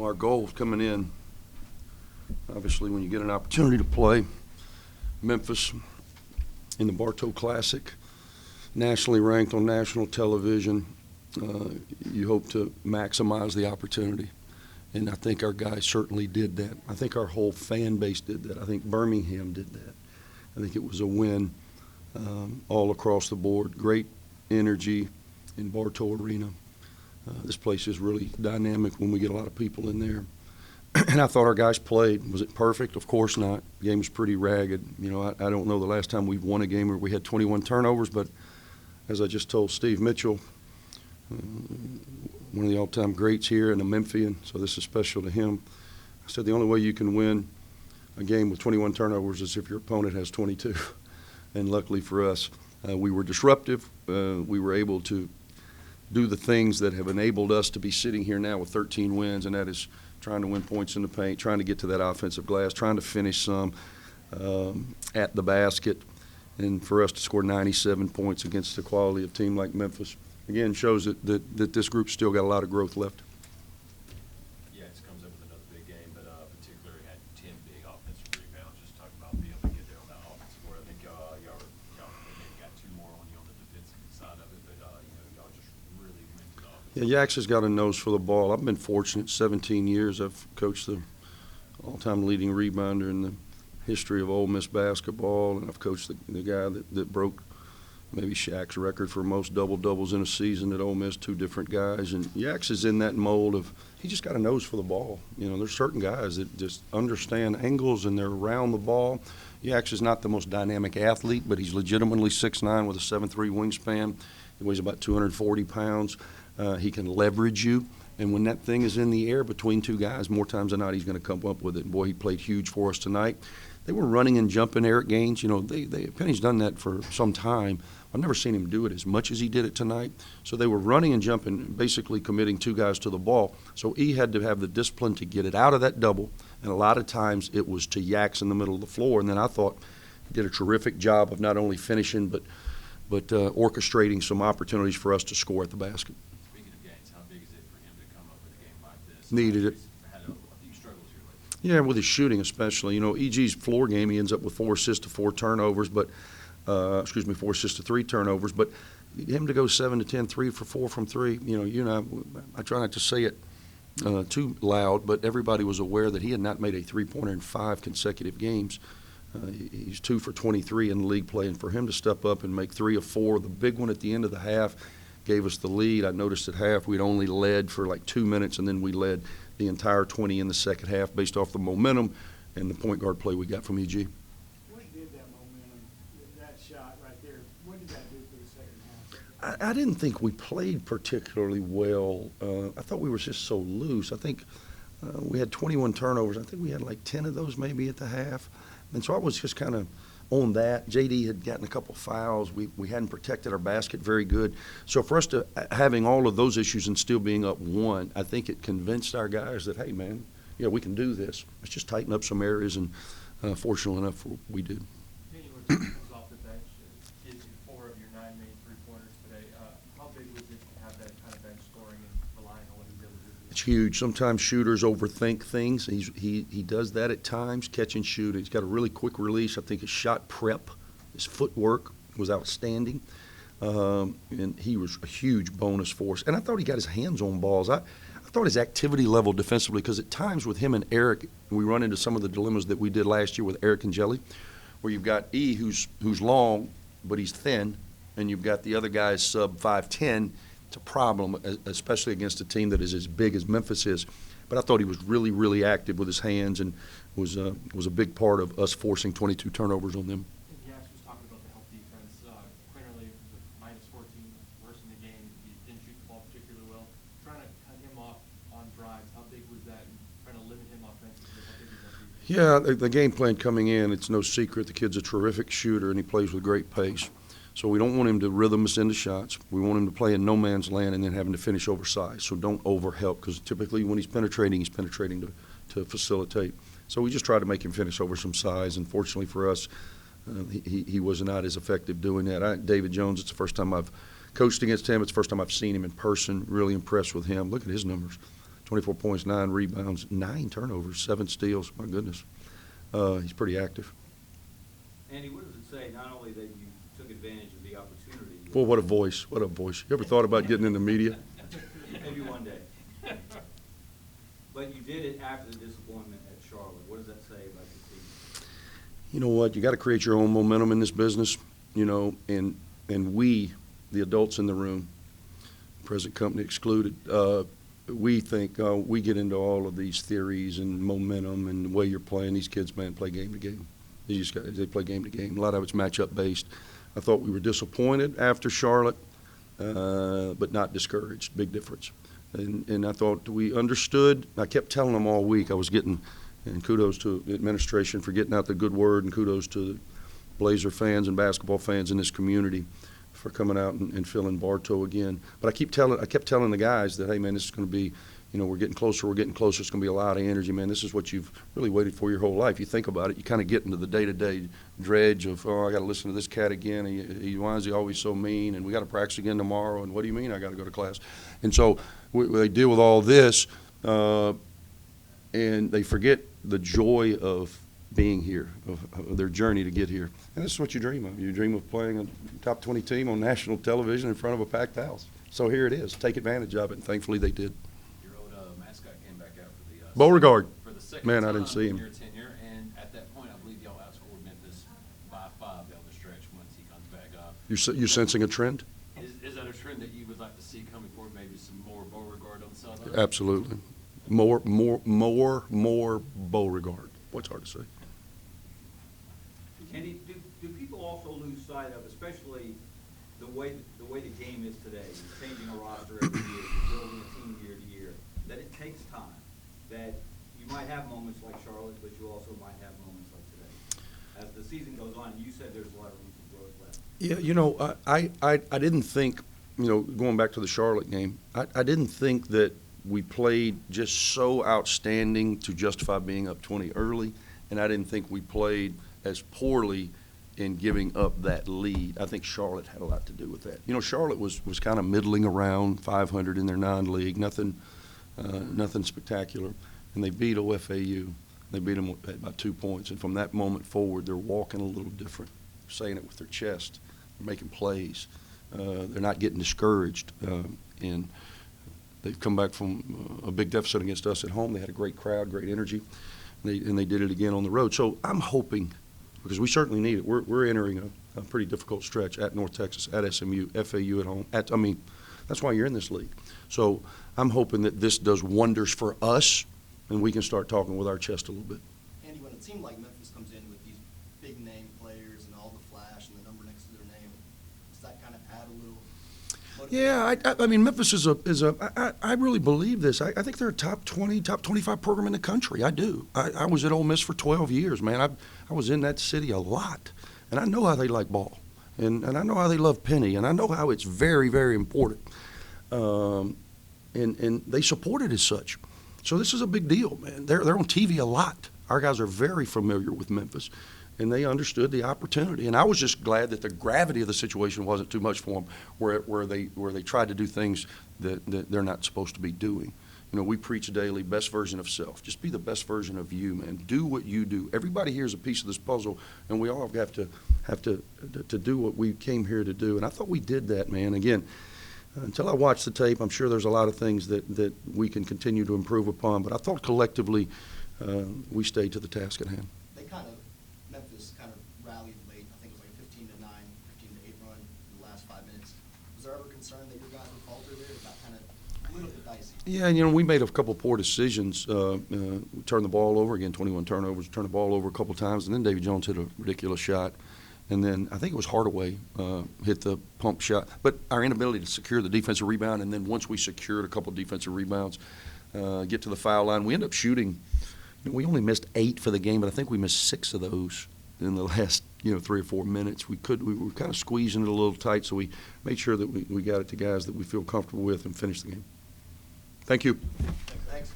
Our goal coming in, obviously, when you get an opportunity to play Memphis in the Bartow Classic, nationally ranked on national television, you hope to maximize the opportunity. And I think our guys certainly did that. I think our whole fan base did that. I think Birmingham did that. I think it was a win all across the board. Great energy in Bartow Arena. This place is really dynamic when we get a lot of people in there. And I thought our guys played. Was it perfect? Of course not. The game was pretty ragged. I don't know the last time we've won a game where we had 21 turnovers, but as I just told Steve Mitchell, one of the all-time greats here and a Memphian, so this is special to him. I said the only way you can win a game with 21 turnovers is if your opponent has 22. And luckily for us, we were disruptive. We were able to do the things that have enabled us to be sitting here now with 13 wins, and that is trying to win points in the paint, trying to get to that offensive glass, trying to finish some at the basket, and for us to score 97 points against the quality of a team like Memphis, again, shows that this group's still got a lot of growth left. Yeah, it comes up with another big game, but particularly had 10 big offensive rebounds. Just talk about being able to get there on that offensive board. I think y'all maybe got two more on you on the defensive side of it, but y'all just really went to the offense. Yeah, Yax has got a nose for the ball. I've been fortunate. 17 years I've coached the all-time leading rebounder in the history of Ole Miss basketball, and I've coached the guy that broke maybe Shaq's record for most double-doubles in a season at Ole Miss, two different guys. And Yax is in that mold of he just got a nose for the ball. There's certain guys that just understand angles and they're around the ball. Yax is not the most dynamic athlete, but he's legitimately 6'9" with a 7'3" wingspan. He weighs about 240 pounds. He can leverage you. And when that thing is in the air between two guys, more times than not, he's going to come up with it. And, boy, he played huge for us tonight. They were running and jumping Errick Gaines. Penny's done that for some time. I've never seen him do it as much as he did it tonight. So they were running and jumping, basically committing two guys to the ball. So he had to have the discipline to get it out of that double. And a lot of times it was to Yax in the middle of the floor. And then I thought he did a terrific job of not only finishing but orchestrating some opportunities for us to score at the basket. Speaking of Gaines, how big is it for him to come up with a game like this? Needed it. Had a few struggles here lately. Yeah, with his shooting especially. EG's floor game, he ends up with 4 assists to 4 turnovers, 4 assists to 3 turnovers. But him to go 7 to 10, 3 for 4 from 3, I try not to say it too loud, but everybody was aware that he had not made a three-pointer in 5 consecutive games. He's 2 for 23 in the league play, and for him to step up and make 3 of 4, the big one at the end of the half gave us the lead. I noticed at half we'd only led for like 2 minutes, and then we led the entire 20 in the second half based off the momentum and the point guard play we got from EG. What did that momentum, that shot right there, what did that do for the second half? I didn't think we played particularly well. I thought we were just so loose. I think we had 21 turnovers. I think we had like 10 of those maybe at the half. And so I was just kind of on that. JD had gotten a couple fouls. We hadn't protected our basket very good. So for us to having all of those issues and still being up 1, I think it convinced our guys that, hey, man, we can do this. Let's just tighten up some areas, and fortunately enough, we did. Penny comes off the bench, gives you 4 of your 9 main three-pointers today. How big was it to have that kind of bench scoring and relying on what he's able to do? It's huge. Sometimes shooters overthink things. He does that at times, catch and shoot. He's got a really quick release. I think his shot prep, his footwork was outstanding. And he was a huge bonus for us. And I thought he got his hands on balls. I thought his activity level defensively, because at times with him and Errick, we run into some of the dilemmas that we did last year with Errick and Jelly, where you've got E who's long, but he's thin, and you've got the other guys sub 5'10". It's a problem, especially against a team that is as big as Memphis is. But I thought he was really, really active with his hands and was a big part of us forcing 22 turnovers on them. Yax was talking about the help defense. Quinterly was minus 14, worse in the game. He didn't shoot the ball particularly well. Trying to cut him off on drives, how big was that? And trying to limit him offensively, how big was that for you? Yeah, the game plan coming in, it's no secret the kid's a terrific shooter and he plays with great pace. So we don't want him to rhythm us into shots. We want him to play in no man's land and then having to finish oversized. So don't overhelp, because typically when he's penetrating to facilitate. So we just try to make him finish over some size. And fortunately for us, he was not as effective doing that. David Jones, it's the first time I've coached against him. It's the first time I've seen him in person. Really impressed with him. Look at his numbers. 24 points, 9 rebounds, 9 turnovers, 7 steals. My goodness. He's pretty active. Andy, what does it say, not only that you took advantage of the opportunity? Boy, what a voice. What a voice. You ever thought about getting in the media? Maybe one day. But you did it after the disappointment at Charlotte. What does that say about the team? You know what? You got to create your own momentum in this business, you know, and we, the adults in the room, present company excluded, we think we get into all of these theories and momentum and the way you're playing. These kids, man, play game to game. They play game to game. A lot of it's matchup based. I thought we were disappointed after Charlotte, but not discouraged. Big difference. And I thought we understood. I kept telling them all week I was getting, and kudos to the administration for getting out the good word, and kudos to the Blazer fans and basketball fans in this community for coming out and filling Bartow again. But I kept telling the guys that, hey, man, this is going to be, you know, we're getting closer. It's going to be a lot of energy, man. This is what you've really waited for your whole life. You think about it, you kind of get into the day-to-day dredge of, oh, I got to listen to this cat again. Why is he always so mean? And we got to practice again tomorrow. And what do you mean I got to go to class? And so they deal with all this, and they forget the joy of being here, of their journey to get here. And this is what you dream of. You dream of playing a top 20 team on national television in front of a packed house. So here it is. Take advantage of it, and thankfully they did. Your old mascot came back out for the Beauregard. For the second Man, time I didn't see him. in your tenure, and at that point, I believe y'all outscored Memphis by 5 down the stretch once he comes back up. You sensing a trend? Is that a trend that you would like to see coming forward? Maybe some more Beauregard on the sideline? Absolutely. More Beauregard. What's hard to say? Andy, do people also lose sight of, especially the way the game is today, you're changing a roster every year, you're building a team year to year, that it takes time, that you might have moments like Charlotte, but you also might have moments like today. As the season goes on, you said there's a lot of room for growth left. Yeah, you know, I didn't think, you know, going back to the Charlotte game, I didn't think that we played just so outstanding to justify being up 20 early, and I didn't think we played as poorly in giving up that lead. I think Charlotte had a lot to do with that. You know, Charlotte was kind of middling around 500 in their non-league, nothing spectacular, and they beat OFAU. They beat them by 2 points, and from that moment forward, they're walking a little different, saying it with their chest, they're making plays. They're not getting discouraged, and they've come back from a big deficit against us at home. They had a great crowd, great energy, and they did it again on the road. So I'm hoping, because we certainly need it. We're entering a pretty difficult stretch at North Texas, at SMU, FAU at home. That's why you're in this league. So I'm hoping that this does wonders for us, and we can start talking with our chest a little bit. Andy, when it seemed like Memphis comes in with these big name players and all the flash and the number next to their name, does that kind of add a little motivation? Yeah, I mean, Memphis I really believe this. I think they're a top 20, top 25 program in the country. I do. I was at Ole Miss for 12 years, man. I was in that city a lot, and I know how they like ball, and I know how they love Penny, and I know how it's very, very important, and they support it as such. So this is a big deal, man. They're on TV a lot. Our guys are very familiar with Memphis, and they understood the opportunity. And I was just glad that the gravity of the situation wasn't too much for them, where they tried to do things that they're not supposed to be doing. You know, we preach daily, best version of self. Just be the best version of you, man. Do what you do. Everybody here is a piece of this puzzle, and we all have to do what we came here to do. And I thought we did that, man. Again, until I watch the tape, I'm sure there's a lot of things that we can continue to improve upon. But I thought collectively we stayed to the task at hand. Memphis kind of rallied late. I think it was like a 15-9, 15-8 run in the last 5 minutes. Was there ever concern that your guys would falter there? It got kind of a little bit dicey. Yeah, you know, we made a couple poor decisions. We turned the ball over, again, 21 turnovers, turned the ball over a couple times, and then Davy Jones hit a ridiculous shot. And then I think it was Hardaway hit the pump shot. But our inability to secure the defensive rebound, and then once we secured a couple of defensive rebounds, get to the foul line, we ended up shooting. You know, we only missed 8 for the game, but I think we missed 6 of those in the last 3 or 4 minutes. We were kind of squeezing it a little tight, so we made sure that we got it to guys that we feel comfortable with and finished the game. Thank you. Thanks.